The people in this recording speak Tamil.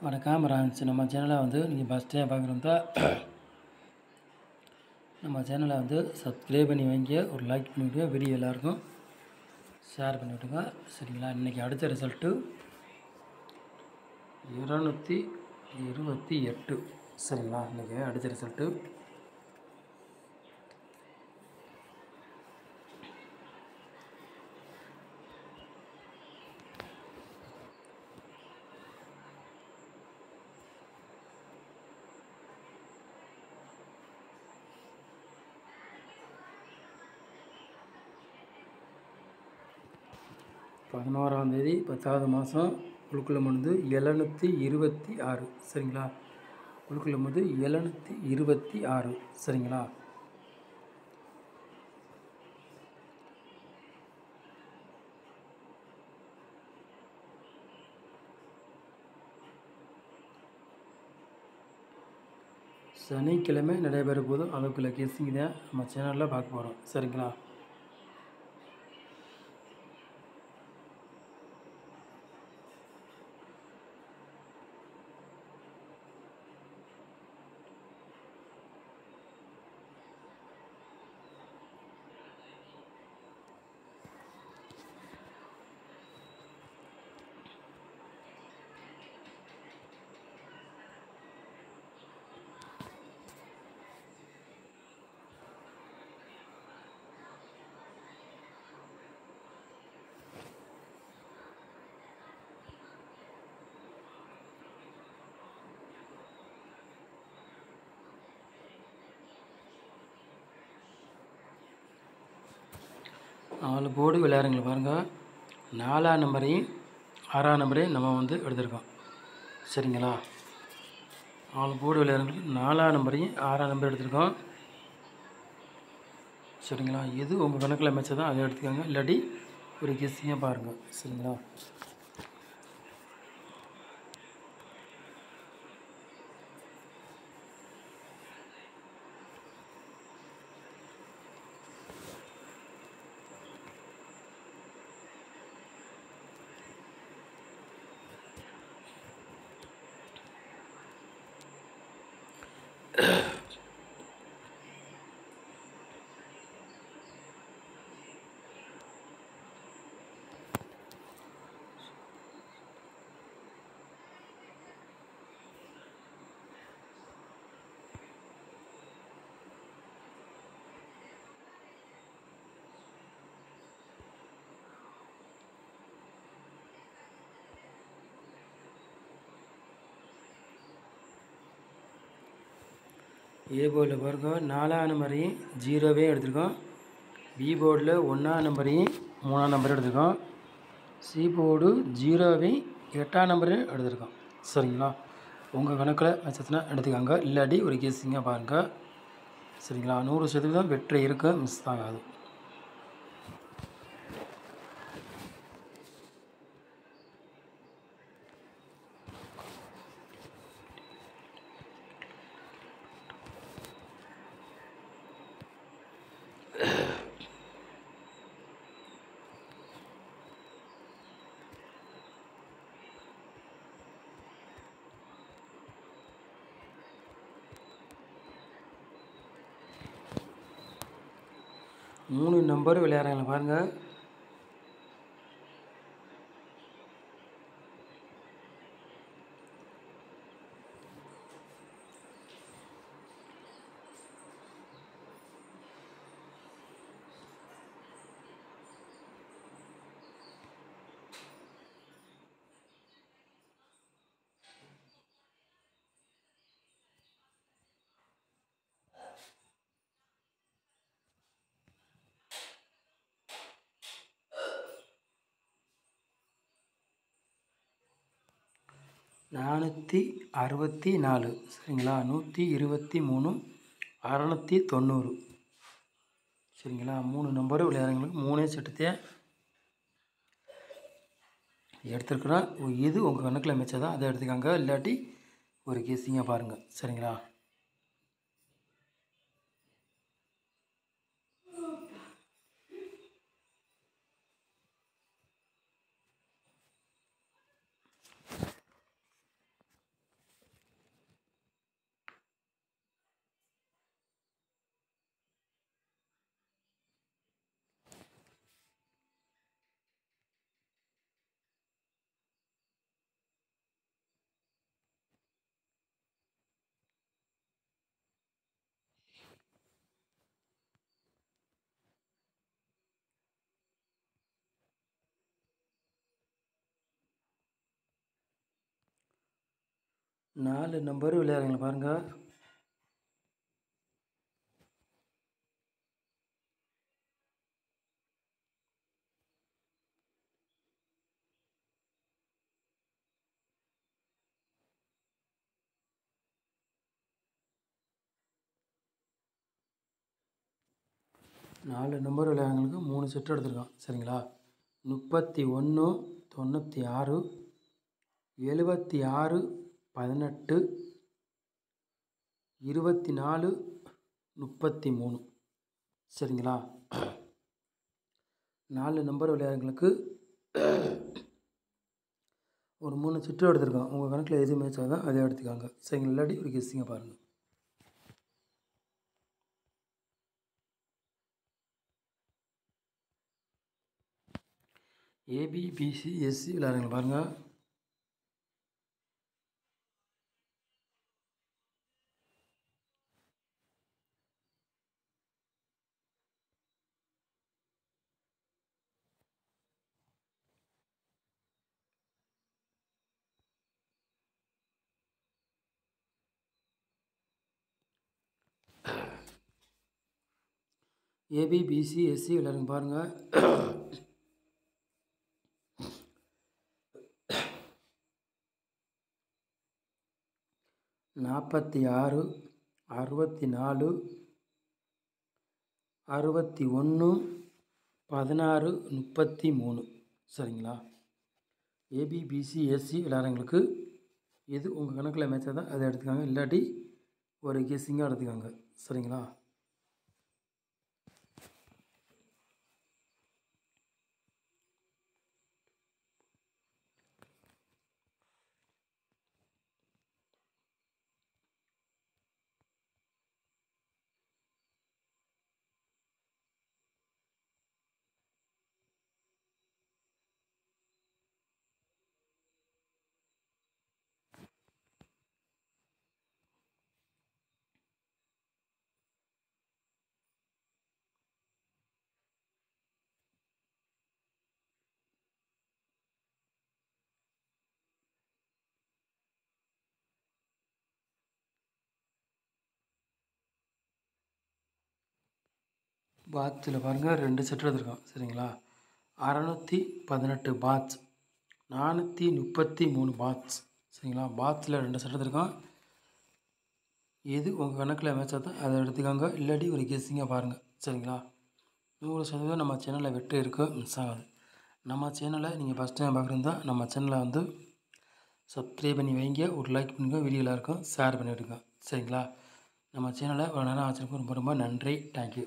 வணக்கம் ஃப்ரெண்ட்ஸ். நம்ம சேனலை வந்து நீங்கள் ஃபஸ்ட் டைம் பார்க்குறதா நம்ம சேனலை வந்து சப்ஸ்கிரைப் பண்ணி வைங்க, ஒரு லைக் பண்ணிவிடுங்க, வீடியோ எல்லாருக்கும் ஷேர் பண்ணிவிடுங்க. சரிங்களா? இன்றைக்கி அடுத்த ரிசல்ட்டு 228. சரிங்களா? இன்றைக்கி அடுத்த ரிசல்ட்டு தேதி 10வது மாதம் குழுக்களம் வந்து 726. சரிங்களா? குழுக்களம் வந்து 726. சரிங்களா? சனிக்கிழமை நடைபெற போது அதுக்குள்ள கெஸ்ஸிங் தான் நம்ம சேனலில் பார்க்க போகிறோம். சரிங்களா? நாலு போர்டு விளையாடுறீங்களா பாருங்கள். 4ஆம் நம்பரையும் 6ஆம் நம்பரையும் நம்ம வந்து எடுத்திருக்கோம். சரிங்களா? 4 போர்டு விளையாடுறவங்களுக்கு 4ஆம் நம்பரையும் 6ஆம் நம்பர் எடுத்திருக்கோம். சரிங்களா? எது உங்கள் கணக்கில் அமைச்சா தான் அதை எடுத்துக்கோங்க, இல்லாட்டி ஒரு கெஸ்ஸிங்காக பாருங்கள். சரிங்களா? ஏ போர்டில் பாருங்கள் 4ஆம் நம்பரையும் 0வையும் எடுத்திருக்கோம். பி போர்டில் 1ஆம் நம்பரையும் 3ஆம் நம்பரையும் எடுத்திருக்கோம். சி போர்டு 0வையும் 8ஆம் நம்பரையும் எடுத்திருக்கோம். சரிங்களா? உங்கள் கணக்கில் வச்சுனா எடுத்துக்காங்க, இல்லாட்டி ஒரு கெஸ்ஸிங்காக பாருங்கள். சரிங்களா? 100% வெற்றி இருக்க மிஸ் ஆகாது. மூணு நம்பர் விளையாடுறாங்க பாருங்கள். நானூற்றி 64. சரிங்களா? 123, 690. சரிங்களா? 3 நம்பரு விளையாடுறவங்களுக்கு 3 செட்டுத்தையே எடுத்துருக்குறோம். இது உங்கள் கணக்கில் அமைச்சா தான் அதை எடுத்துக்காங்க, இல்லாட்டி ஒரு கெஸ்ஸிங்காக பாருங்கள். சரிங்களா? 4 நம்பர் விளையாடுறீங்களா பாருங்கள். நாலு நம்பர் விளையாடுறவங்களுக்கு 3 செட்டு எடுத்திருக்கோம். சரிங்களா? 31, 96, 76, 18, 24, 33. சரிங்களா? 4 நம்பர் விளையாடுறவங்களுக்கு ஒரு 3 செட்டு எடுத்திருக்கோம். உங்கள் கணக்கில் எது மேட்ச் ஆகுதோ அதே எடுத்துக்காங்க. சரிங்களா? இல்லாட்டி ஒரு கெஸ்ஸிங்க பாருங்கள். ஏபி, பிசி, எஸ்சி விளையாடுறீங்களா பாருங்கள். ஏபி, பிசி, எஸ்சி விளையாடுங்க பாருங்கள். 46, 64, 61, 16, 33. சரிங்களா? ஏபி, பிசி, எஸ்சி விளையாடுறவங்களுக்கு எது உங்கள் கணக்கில் மேட்ச் ஆகுதோ அதை எடுத்துக்காங்க. இல்லாட்டி ஒரு கெஸ்ஸிங்காக எடுத்துக்காங்க. சரிங்களா? பாட்சில் பாருங்கள் 2 செட் எடுத்துருக்கோம். சரிங்களா? 618 பாட்ச், 433 பாட்ச். சரிங்களா? பாட்சில் 2 செட் எடுத்துருக்கோம். எது உங்கள் கணக்கில் மேட்ச் ஆகுதோ அதை எடுத்துக்கோங்க. இல்லாட்டி ஒரு கெஸ்ஸிங்காக பாருங்கள். சரிங்களா? 100% நம்ம சேனலில் வெற்றி இருக்குது, மிஸ் ஆகாது. நம்ம சேனலை நீங்கள் ஃபஸ்ட் டைம் பார்க்குறதா நம்ம சேனலை வந்து சப்ஸ்கிரைப் பண்ணி வைங்க, ஒரு லைக் பண்ணுங்கள், வீடியோவில் இருக்கும் ஷேர் பண்ணிவிடுங்க. சரிங்களா? நம்ம சேனலை ஒரு நேரம் ஆச்சிருக்கோம். ரொம்ப ரொம்ப நன்றி. தேங்க்யூ.